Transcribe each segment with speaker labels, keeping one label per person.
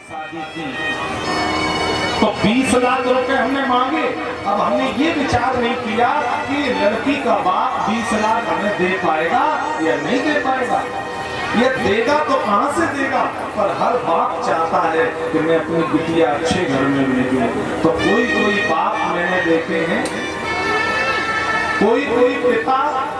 Speaker 1: शादी की तो 20 लाख रुपए हमने मांगे। अब हमने ये विचार नहीं किया कि लड़की का बाप 20 लाख हमें दे पाएगा या नहीं दे पाएगा, ये देगा तो कहां से देगा। पर हर बाप चाहता है कि मैं अपनी बिटिया अच्छे घर में भेजूं। तो कोई कोई बाप मैंने देखे हैं, कोई कोई पिता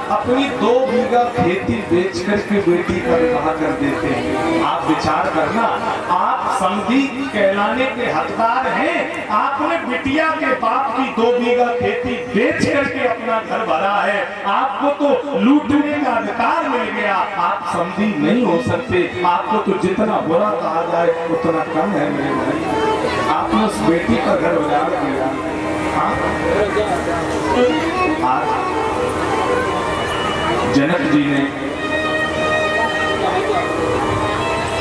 Speaker 1: अपनी 2 बीघा खेती बेच करके बेटी का विवाह कर देते हैं। आप विचार करना, आप समधी कहलाने के हकदार हैं। आपने बिटिया के बाप की 2 बीघा खेती बेच करके अपना घर भरा है, आपको तो लूटने का अधिकार मिल गया। आप समधी नहीं हो सकते। आपको तो जितना बुरा कहा जाए उतना कम है मेरे भाई। आपने उस बेटी का घर उजाड़ दिया। आज जनक जी ने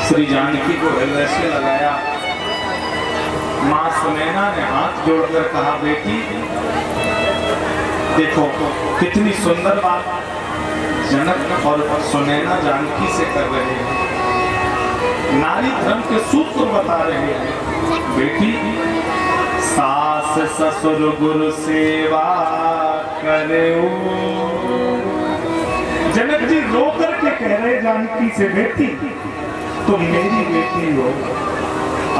Speaker 1: श्री जानकी को हृदय से लगाया। मां सुनैना ने हाथ जोड़कर कहा, बेटी देखो कितनी सुंदर बात जनक और सुनैना जानकी से कर रहे हैं। नारी धर्म के सूत्र बता रहे हैं। बेटी सास ससुर गुरु सेवा करे। जनक जी रो करके कह रहे जानकी से, बेटी तुम मेरी बेटी हो।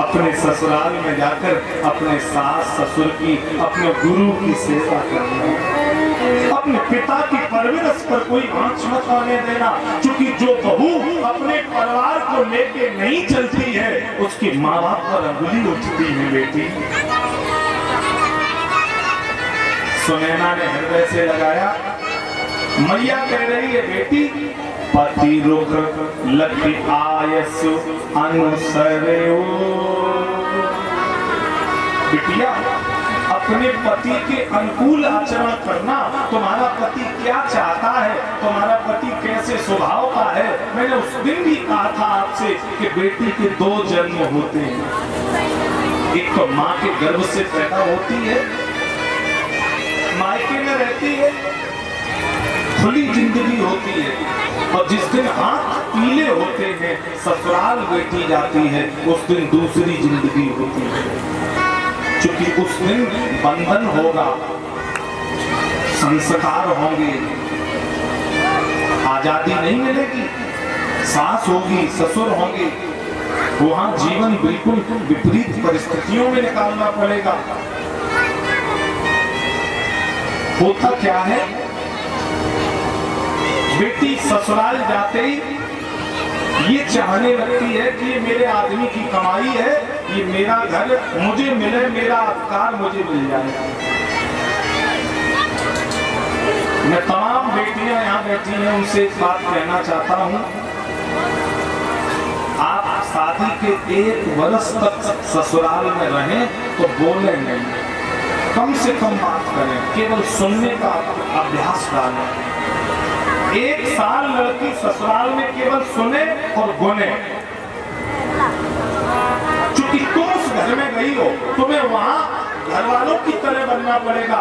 Speaker 1: अपने ससुराल में जाकर अपने सास ससुर की, अपने गुरु की सेवा करना। अपने पिता की परवरिश पर कोई आंच मत आने देना, क्योंकि जो बहू अपने परिवार को लेके नहीं चलती है उसकी माँ बाप पर अंगुली उठती है। बेटी सुनैना ने हृदय से लगाया। मैया कह रही है, बेटी पति रुख लखि आयसु अनुसरे। बिटिया अपने पति के अनुकूल आचरण करना। तुम्हारा पति क्या चाहता है, तुम्हारा पति कैसे स्वभाव का है। मैंने उस दिन भी कहा था आपसे कि बेटी के 2 जन्म होते हैं। एक तो माँ के गर्भ से पैदा होती है, मायके में रहती है, खुली जिंदगी होती है, और जिस दिन हाथ पीले होते हैं ससुराल बेटी जाती है उस दिन दूसरी जिंदगी होती है। क्योंकि उस दिन बंधन होगा, संस्कार होंगे, आजादी नहीं मिलेगी। सास होगी, ससुर होंगे, वहां जीवन बिल्कुल विपरीत परिस्थितियों में निकालना पड़ेगा। होता क्या है, बेटी ससुराल जाते ही ये चाहने लगती है कि ये मेरे आदमी की कमाई है, ये मेरा घर मुझे मिले, मेरा अधिकार मुझे मिल जाए। मैं तमाम बेटियां यहाँ बैठी हैं उनसे एक बात कहना चाहता हूँ, आप शादी के 1 वर्ष तक ससुराल में रहें तो बोले नहीं, कम से कम बात करें, केवल सुनने का अभ्यास डालें। 1 साल लड़की ससुराल में केवल सुने और गुने। क्योंकि तुम उस घर में गई हो, तुम्हें वहां घर वालों की तरह बनना पड़ेगा।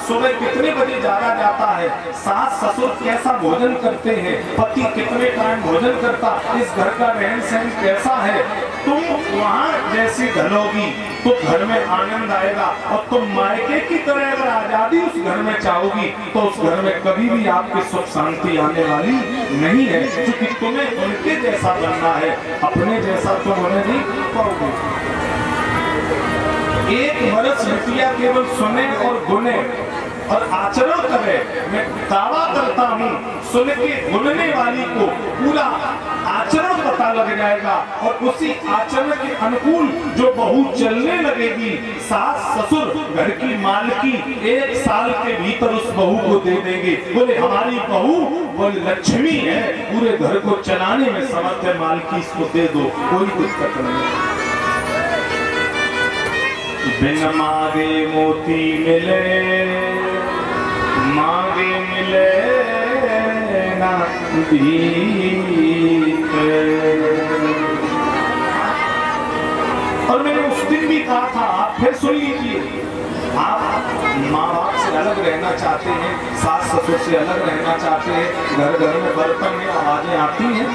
Speaker 1: सुबह कितने बजे जागा जाता है, सास ससुर कैसा भोजन करते हैं, पति कितने टाइम भोजन करता, इस घर का रहन सहन कैसा है। तुम वहां जैसी ढलोगी तो घर में आनंद आएगा, और तुम मायके की तरह अगर आजादी उस घर में चाहोगी तो उस घर में कभी भी आपकी सुख शांति आने वाली नहीं है। क्योंकि तुम्हें उनके जैसा बनना है, अपने जैसा तुम उन्हें नहीं कर पाओगे। 1 वर्ष बिटिया केवल सुने और गुने और आचरण करे। मैं दावा करता हूँ सुन के गुनने वाली को पूरा आचरण पता लग जाएगा, और उसी आचरण के अनुकूल जो बहू चलने लगेगी, सास ससुर घर की मालकी 1 साल के भीतर उस बहू को दे देंगे। बोले हमारी बहू वो लक्ष्मी है, पूरे घर को चलाने में समर्थ है, मालकी इसको दे दो, कोई दिक्कत नहीं। बिन मांगे मोती मिले, मांगे मिले ना भीख। और मैंने उस दिन भी कहा था, आप फिर सुन लीजिए, आप माँ बाप से अलग रहना चाहते हैं, सास ससुर से अलग रहना चाहते हैं, घर घर में बर्तन में आवाजें आती हैं।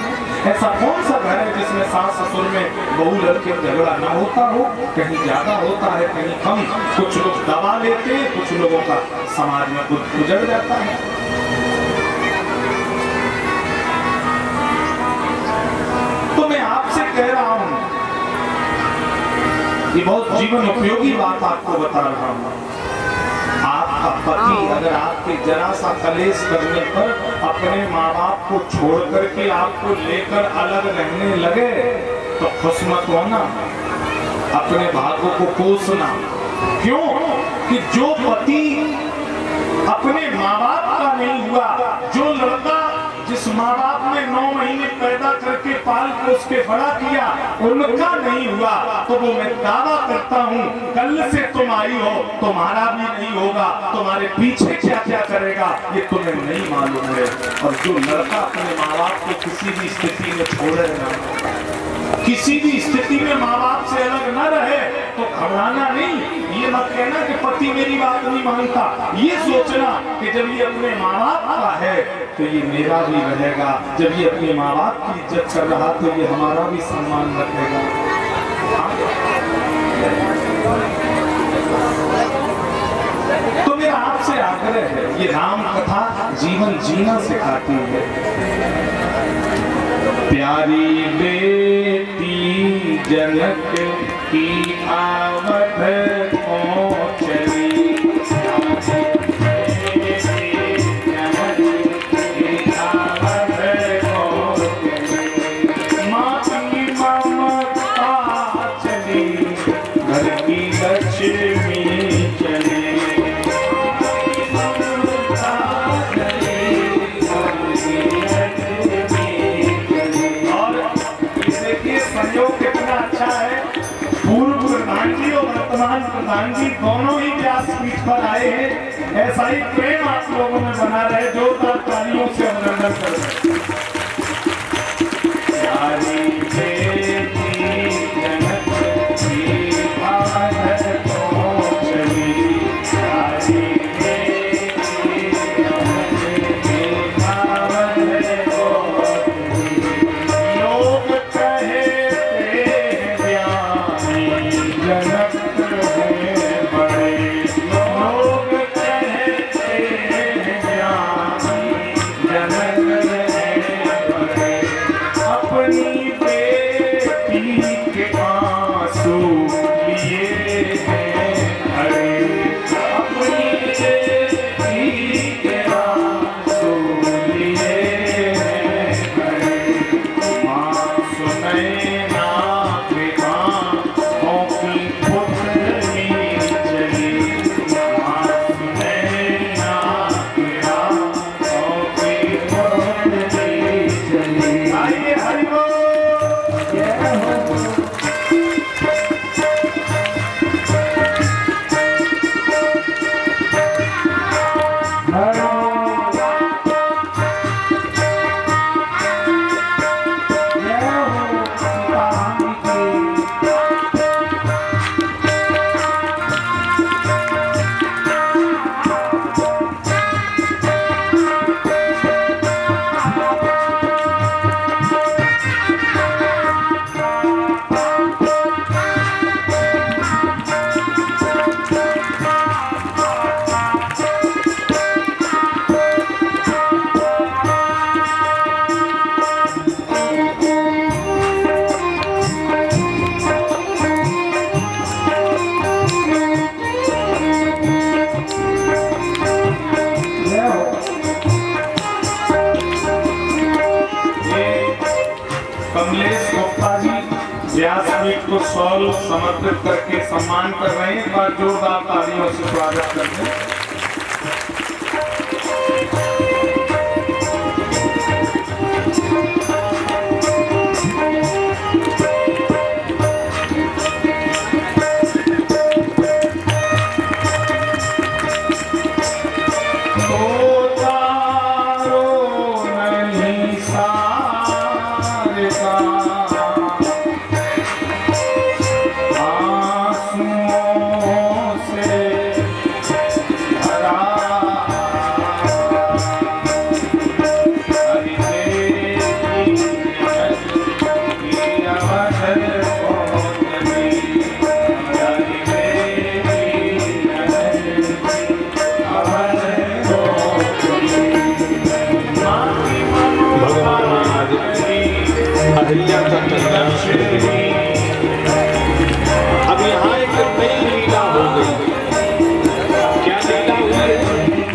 Speaker 1: ऐसा कौन सा घर है जिसमें सास ससुर में बहू लड़के झगड़ा ना होता हो, कहीं ज्यादा होता है कहीं कम, कुछ लोग दबा लेते हैं, कुछ लोगों का समाज में गुजर जाता है। तो मैं आपसे कह रहा हूं, ये बहुत जीवन उपयोगी बात आपको बता रहा हूं। आपका पति अगर आपके जरा सा कलेश करने पर अपने माँ बाप को छोड़ करके आपको लेकर अलग रहने लगे तो खुश मत होना, अपने भाग्यों को कोसना। क्यों कि जो पति अपने माँ बाप का नहीं हुआ, जो लड़का जिस माँ बाप ने 9 महीने पैदा करके पाल के उसके बड़ा किया उनका नहीं हुआ, तो वो मैं दावा करता हूँ कल से तुम आई हो तुम्हारा भी नहीं होगा, तुम्हारे पीछे क्या क्या करेगा ये तुम्हें नहीं मालूम है। और जो लड़का अपने माँ बाप को किसी भी स्थिति में छोड़े ना, किसी भी स्थिति में माँ बाप से अलग न रहे तो घबराना नहीं। ये मत कहना कि पति मेरी बात नहीं मानता, ये सोचना कि जब ये अपने माँ बाप का है तो ये मेरा भी रहेगा, जब ये अपने माँ बाप की इज्जत कर रहा तो ये हमारा भी सम्मान रखेगा। तो मेरा आपसे आग्रह है, ये राम कथा जीवन जीना सिखाती है। प्यारी बेटी जनक की आवत को चली, माँ की ममता चली, घर की लक्ष्मी चली। संयोग कितना अच्छा है, पूर्व प्रधान जी और वर्तमान प्रधान जी दोनों ही व्यासपीठ पर आए हैं। ऐसा ही प्रेम आप लोगों में बना रहे, जोरदार तालियों से अभिनंदन करें। कमलेश गुप्ता जी व्यासपीठ को शॉल समर्पित करके सम्मान कर रहे हैं। एक बार जोरदार तालियों से स्वागत करते हैं। अहिल्या दक्षिणी। अब यहाँ एक नई लीला हो गई। क्या लीला हुई?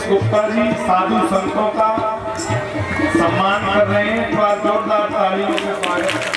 Speaker 1: गुप्ता जी साधु संतों का सम्मान कर रहे हैं। थोड़ा जोरदार तालियों से स्वागत।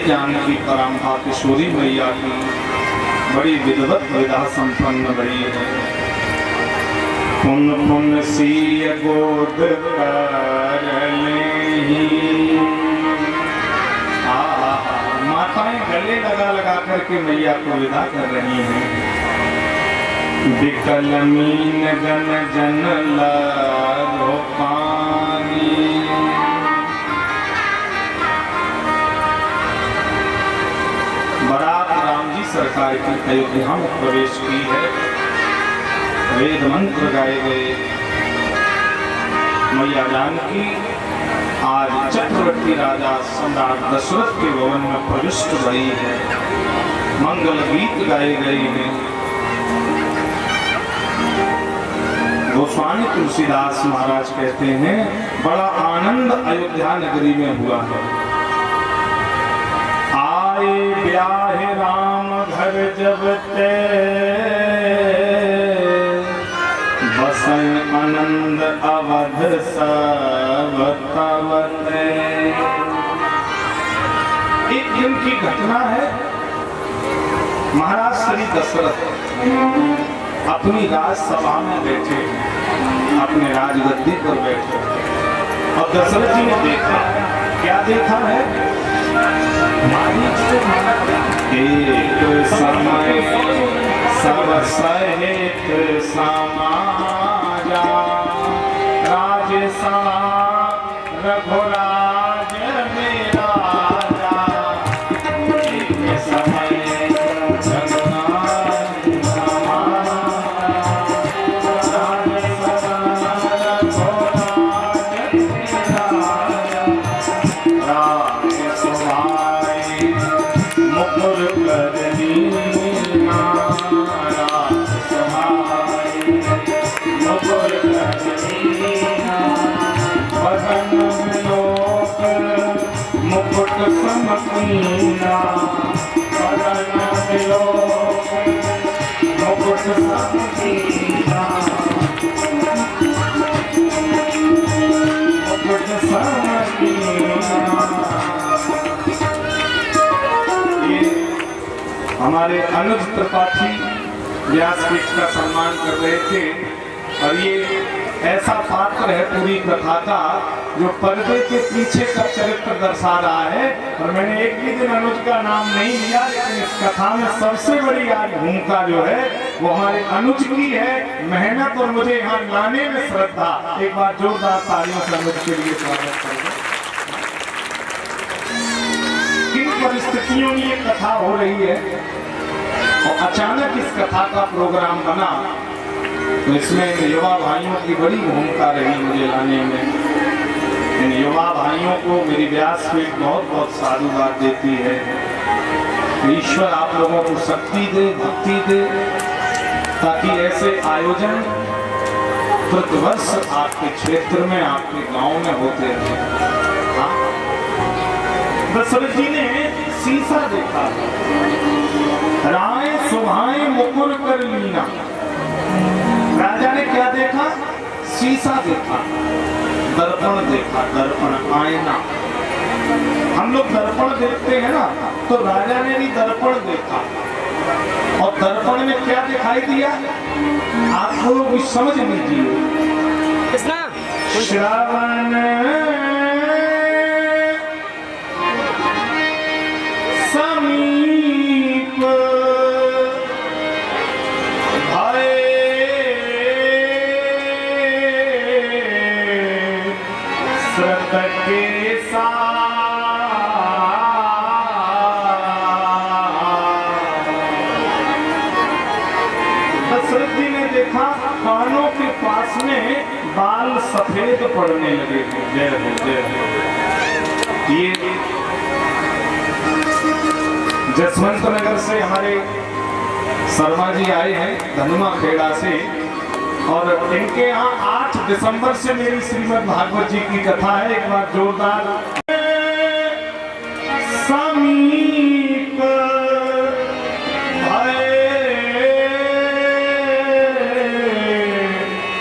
Speaker 2: जानकी परंपरा किशोरी मैया की बड़ी विधवत विधा संपन्न बड़ी है। पुन पुन सीय गोद कर लेही। माताएं गले लगा लगा करके मैया को विदा कर रही हैं। विकल मीन गन जन लो पानी। बारात राम जी सरकार की अयोध्या में प्रवेश की है। वेद मंत्र गाए गए। मैया जानकी आज चक्रवर्ती राजा सम्राट दशरथ के भवन में प्रविष्ट भई है। मंगल गीत गाए गए हैं। गोस्वामी तुलसीदास महाराज कहते हैं बड़ा आनंद अयोध्या नगरी में हुआ है। आए ब्याहे राम घर जब ते बसन आनंद अवध सब तवते। एक दिन की घटना है। महाराज श्री दशरथ अपनी राजसभा में बैठे, अपने राजगद्दी पर बैठे और दशरथ जी ने देखा। क्या देखा है? एक समय सब सहित समाजा राजसा रघुराज में राजा। एक समय रघुनाथ समाजा हमारे अनुज त्रिपाठी व्यासपीठ का सम्मान कर रहे थे। और ये ऐसा पात्र है पूरी कथा का जो पर्दे के पीछे का चरित्र दर्शा रहा है। और मैंने एक भी दिन अनुज का नाम नहीं लिया, लेकिन इस कथा में सबसे बड़ी आज भूमिका जो है वो हमारे अनुज की है। मेहनत और मुझे यहाँ लाने में श्रद्धा। एक बार जोरदार तालियों से अनुज के लिए स्वागत करेंगे। किन परिस्थितियों में ये कथा हो रही है और अचानक इस कथा का प्रोग्राम बना, तो इसमें युवा भाइयों की बड़ी भूमिका रही मुझे लाने में। इन युवा भाइयों को मेरी व्यासपीठ बहुत बहुत साधुवाद देती है। ईश्वर आप लोगों को शक्ति दे, भक्ति दे, ताकि ऐसे आयोजन प्रतिवर्ष आपके क्षेत्र में, आपके गांव में होते रहे। दशरथ जी ने शीशा देखा, राय सुभाए मुकुर कर लीना। राजा ने क्या देखा? शीशा देखा, दर्पण देखा, दर्पण आईना। हम लोग दर्पण देखते हैं ना, तो राजा ने भी दर्पण देखा। और दर्पण में क्या दिखाई दिया आप लोग भी समझ लीजिए। श्रावण समीप के साथ दशरथ जी ने देखा कानों के पास में बाल सफेद पड़ने लगे थे। जय हो, जय हो। ये जसवंत नगर से हमारे शर्मा जी आए हैं, धनुमा खेड़ा से। और इनके यहाँ 8 दिसंबर से मेरी श्रीमद् भागवत जी की कथा है। एक बार जोरदार समीप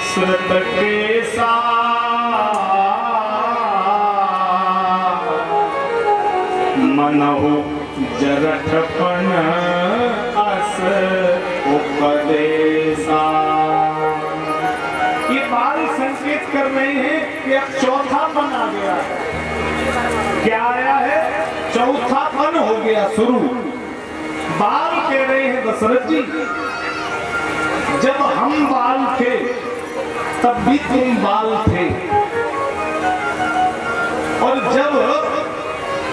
Speaker 2: श्रुत के साथ मनहु जरठपन अस उपदेशा। ये बाल संकेत कर रहे हैं कि अब चौथापन आ गया है। क्या आया है? चौथापन हो गया शुरू। बाल कह रहे हैं दशरथ जी, जब हम बाल थे तब भी तुम बाल थे, और जब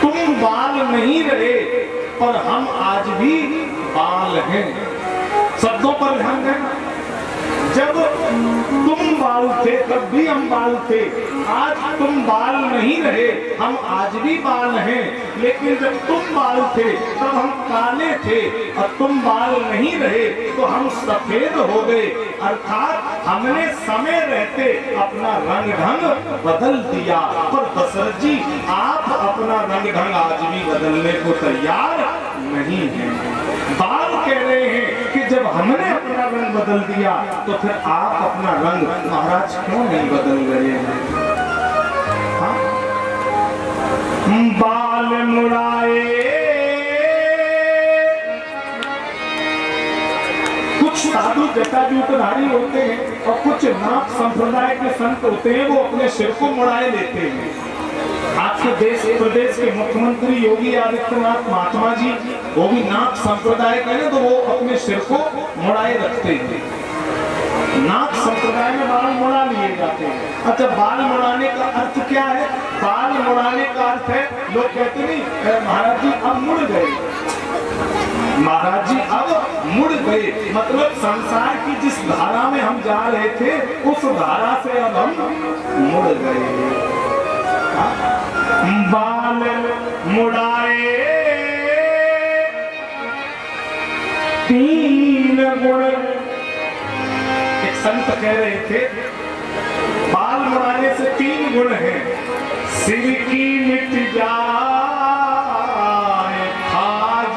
Speaker 2: तुम बाल नहीं रहे पर हम आज भी बाल हैं। शब्दों पर ध्यान देना। जब तुम बाल थे तब भी हम बाल थे, आज तुम बाल नहीं रहे, हम आज भी बाल हैं। लेकिन जब तुम बाल थे तब हम काले थे, और तुम बाल नहीं रहे तो हम सफेद हो गए। अर्थात हमने समय रहते अपना रंग ढंग बदल दिया। पर दशरथ जी, आप अपना रंग ढंग आज भी बदलने को तैयार नहीं हैं। बाल कह रहे हैं कि जब हमने अपना रंग बदल दिया तो फिर आप अपना रंग महाराज क्यों नहीं बदल रहे हैं? हाँ? बाल मुड़ाए, कुछ साधु जटाजूटधारी होते हैं और कुछ नाथ संप्रदाय के संत होते हैं, वो अपने सिर को मुड़ाए लेते हैं। आपके देश प्रदेश के मुख्यमंत्री योगी आदित्यनाथ महात्मा जी, वो भी नाथ संप्रदाय के हैं, तो वो अपने सिर को मुड़ाए रखते हैं। नाथ संप्रदाय में बाल मुड़ा लिए जाते हैं। अच्छा, बाल मुड़ाने का अर्थ क्या है? बाल मुड़ाने का अर्थ है, लोग कहते नहीं महाराज जी अब मुड़ गए, महाराज जी अब मुड़ गए। मतलब संसार की जिस धारा में हम जा रहे थे उस धारा से अब हम मुड़ गए। बाल मुड़ाए तीन गुण। एक संत कह रहे थे बाल मुड़ाने से 3 गुण हैं। सिर की मिट जाए खाज,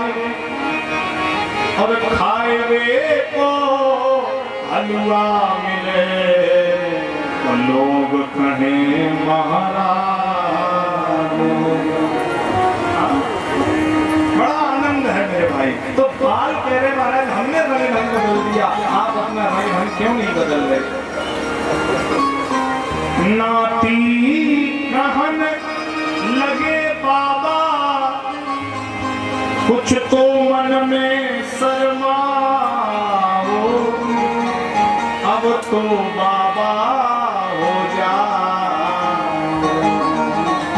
Speaker 2: और खाए वे को हलवा मिले तो लोग कहें महाराज। बड़ा आनंद है मेरे भाई। तो बाल बदल रहे। नाती कहन लगे बाबा कुछ तो मन में शर्माओ, अब तो बाबा हो जा।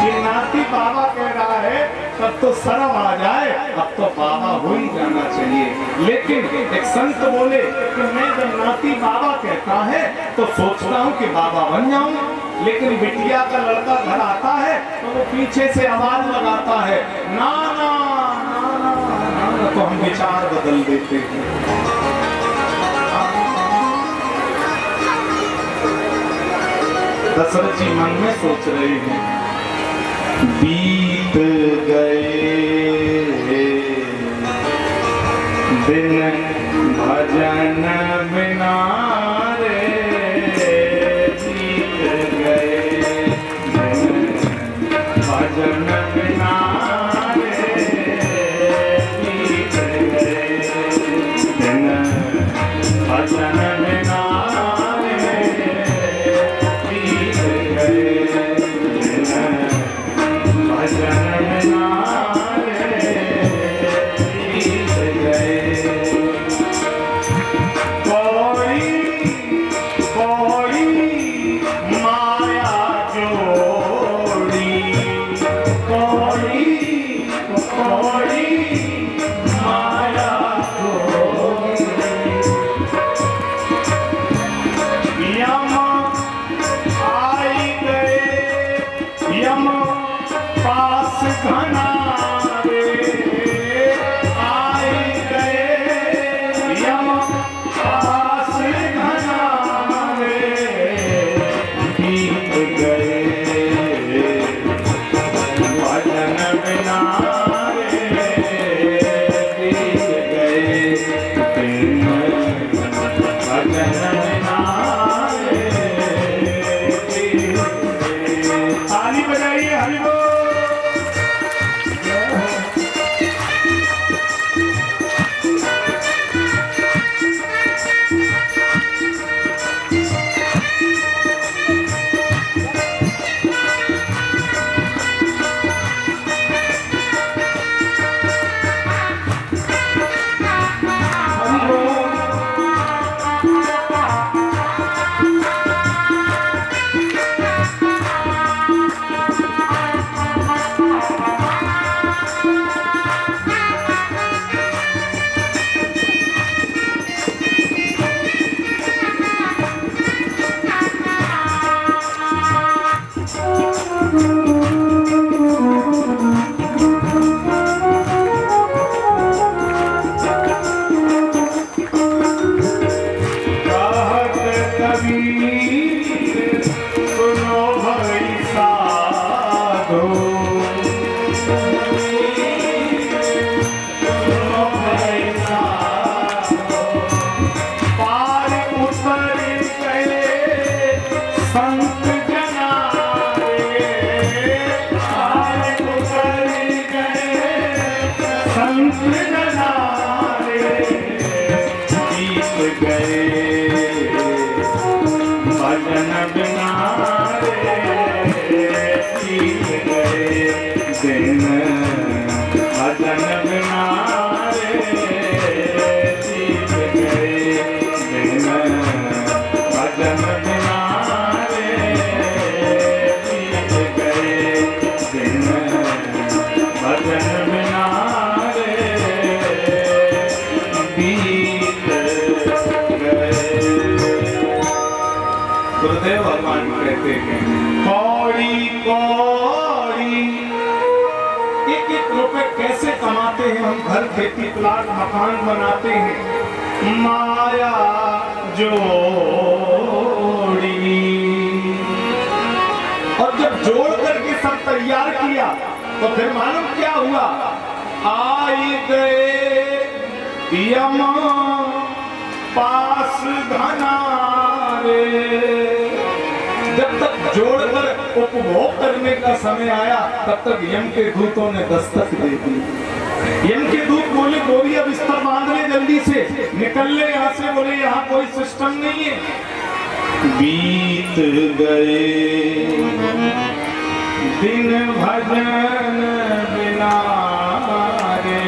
Speaker 2: ये नाती बाबा कह रहा है, तब तो शर्म आ जाए, अब तो बाबा हो ही जाना चाहिए। लेकिन एक संत बोले कि मैं जब नाती बाबा कहता है तो सोचता हूँ कि बाबा बन जाऊं, लेकिन बिटिया का लड़का घर आता है तो वो पीछे से आवाज लगाता है ना ना ना ना, ना, तो हम विचार बदल देते हैं। दशरथ जी मन में सोच रहे हैं, बीत गए दिन भजन बिना रे, बीत गए दिन भजन बिना रे, बीत गए दिन भजन बिना रे, बीत गए दिन भजन बिना रे, बीत गए। कोई कोई माया जोड़ी, कोई कोई माया जोड़ी, यम आई गए यम पास घना रे, आई गए यम पास घना रे, बीत गए भजन बिना रे, बीत गए दिन भजन बिना रे, बीत गए। ताली बजाइए, हरि बोल। सुनो भाई साधो, सुनो भाई साधो, पार उतर गए संत जना रे, पार उतर गए संत जना रे, बीत गए भजन बिना रे, बीत गए दिन भजन बिना रे, बीत गए दिन भजन बिना रे, बीत गए दिन भजन बिना रे, बीत गए। गुरुदेव भगवान कहते हैं, कौड़ी कौड़ी एक एक रुपए कैसे कमाते हैं हम, घर खेती प्लाट मकान बनाते हैं, माया जोड़ी। और जब जोड़ करके सब तैयार किया तो फिर मालूम क्या हुआ, आई गए यम पास घना रे। जब तक जोड़कर उपभोग करने का समय आया तब तक यम के दूतों ने दस्तक दे दी। यम के दूत बोले बोरी अब बिस्तर बांध ले, जल्दी से निकल ले यहाँ से। बोले यहाँ कोई सिस्टम नहीं है। बीत गए दिन भजन बिना रे,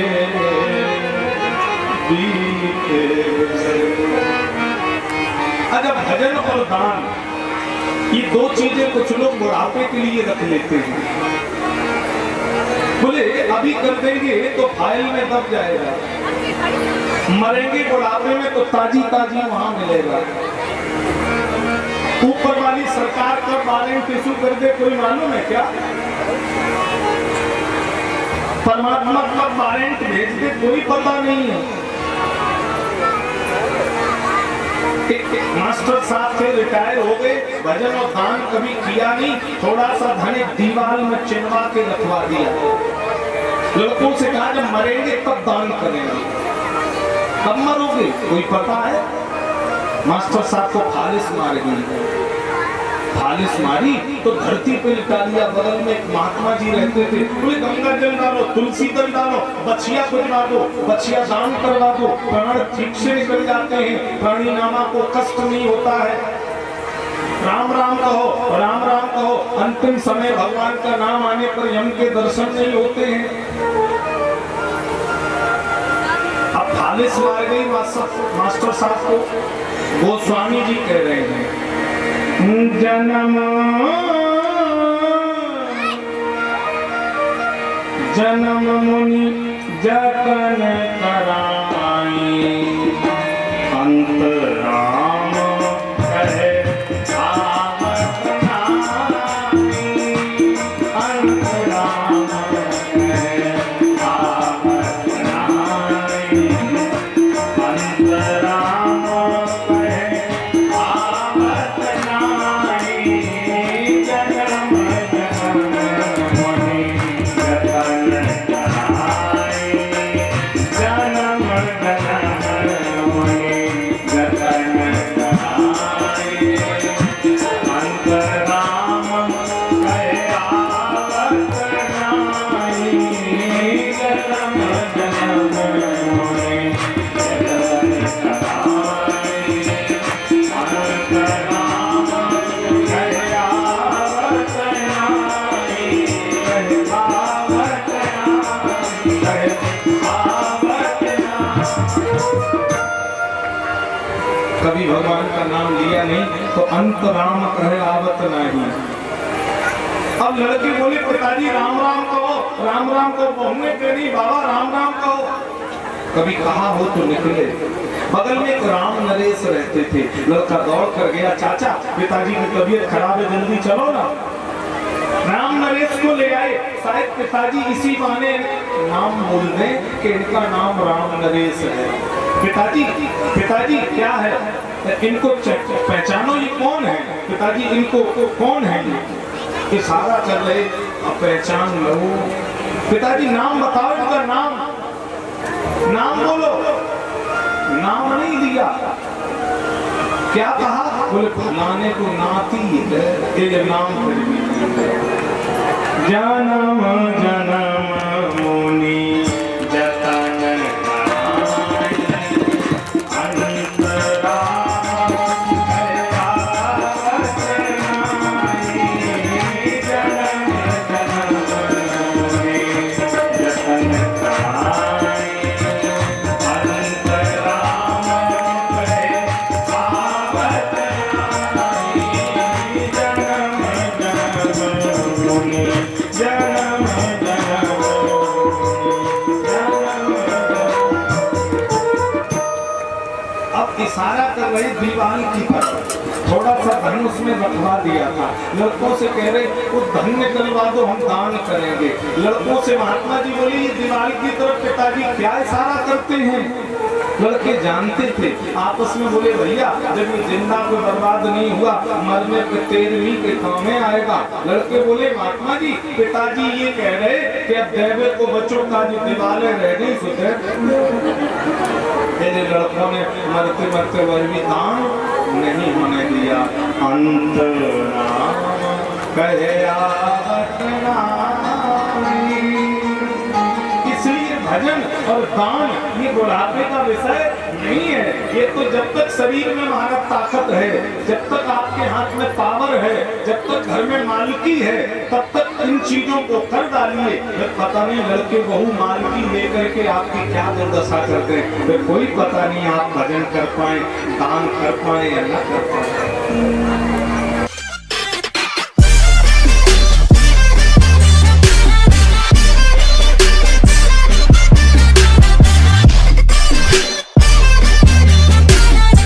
Speaker 2: बीत गए। अच्छा, भजन और दान ये दो चीजें कुछ लोग बुढ़ापे के लिए रख लेते हैं। बोले अभी कर देंगे तो फाइल में दब जाएगा, मरेंगे बुढ़ापे में तो ताजी ताजी वहां मिलेगा। ऊपर वाली सरकार कब वारंट इशू कर दे कोई मालूम है क्या? परमात्मा कब वारंट भेज दे कोई पता नहीं है। मास्टर साहब से रिटायर हो गए, भजन और दान कभी किया नहीं, थोड़ा सा धन एक दीवार में चिनवा के रखवा दिया। लोगों से कहा जब मरेंगे तब दान करेंगे। कब मरोगे कोई पता है? मास्टर साहब को फालिस मार गई, फालिस मारी तो धरती पे लिटा दिया। बगल में एक महात्मा जी रहते थे, बोले गंगा जल डालो, तुलसी दल डालो, बछिया बुझवा दो, बछिया दान करवा दो, प्राण ठीक से निकल जाते हैं, प्राणी नामा को कष्ट नहीं होता है। राम राम कहो, राम राम कहो, अंतिम समय भगवान का नाम आने पर यम के दर्शन नहीं होते हैं। अब फालिस मार गई मास्टर साहब को। गोस्वामी जी कह रहे हैं जन्म जन्म मुनि जतन कराई, अंतराम कहे आवत नाई, अंतराम कहे आवत नाई, अंतराम कहे आवत नाई। जन्म जन्म मुनि जतन कराई, जन्म जन्म मुनि जतन कराई, अंतराम कहे आवत नाई, जन्म जन्म मुनि जतन कराई, अंतराम कहे आवत नाई, कहे आवत नाई, कहे आवत नाई। कभी भगवान का नाम लिया नहीं तो अंत राम कहे आवत नहीं। अब लड़की बोली पिताजी राम राम कहो, राम राम कहो। बहू ने कही बाबा राम राम कहो। कभी कहा हो तो निकले। बगल में एक राम नरेश रहते थे। लड़का दौड़ कर गया, चाचा पिताजी की तबीयत खराब है, जल्दी चलो ना। राम नरेश को ले आए, शायद पिताजी इसी बहाने नाम बोल दें कि इनका नाम राम नरेश है। पिताजी पिताजी क्या है, इनको पहचानो, ये कौन है? पिताजी इनको कौन है? ये इशारा कर रहे, अब पहचान लो। पिताजी नाम बताओ, इनका नाम, नाम बोलो। नाम नहीं दिया, क्या कहा? बोले फलाने को नाती है, ये नाम जन्म जन्म मुनि जतन कराई, अंतराम कहे आवत नाई, जन्म जन्म मुनि जतन कराई, अंतराम कहे आवत नाई, जन्म जन्म मुनि जन्म जन्म अब इशारा कर रही दीवान की तरफ, थोड़ा सा धन उसमें रखवा दिया था। लड़कों से कह रहे वो धन निकलवा दो, हम दान करेंगे। लड़कों से महात्मा जी बोले ये दीवार की तरफ पिताजी क्या इशारा करते हैं? लड़के जानते थे, आपस में बोले भैया जब ये जिंदा को बर्बाद नहीं हुआ, मरने पे 13वीं के काम में आएगा। लड़के बोले महात्मा जी पिताजी ये कह रहे कि अब देवे को बच्चों का जो दिवाले रह गई सुधर। लड़कों ने मरते मरते वह भी दान नहीं होने दिया। अंतराम कहे आवत नाई, इसलिए भजन और दान ये बुढ़ापे का विषय नहीं है। ये तो जब तक शरीर में मानव ताकत है, जब तक आपके हाथ में पावर है, जब तक घर में मालिकी है, तब तक इन चीजों को कर डालिए। फिर पता नहीं लड़के बहू मालिकी लेकर के आपकी क्या दुर्दशा करते हैं, फिर कोई पता नहीं आप भजन कर पाए, दान कर पाए या न कर पाए।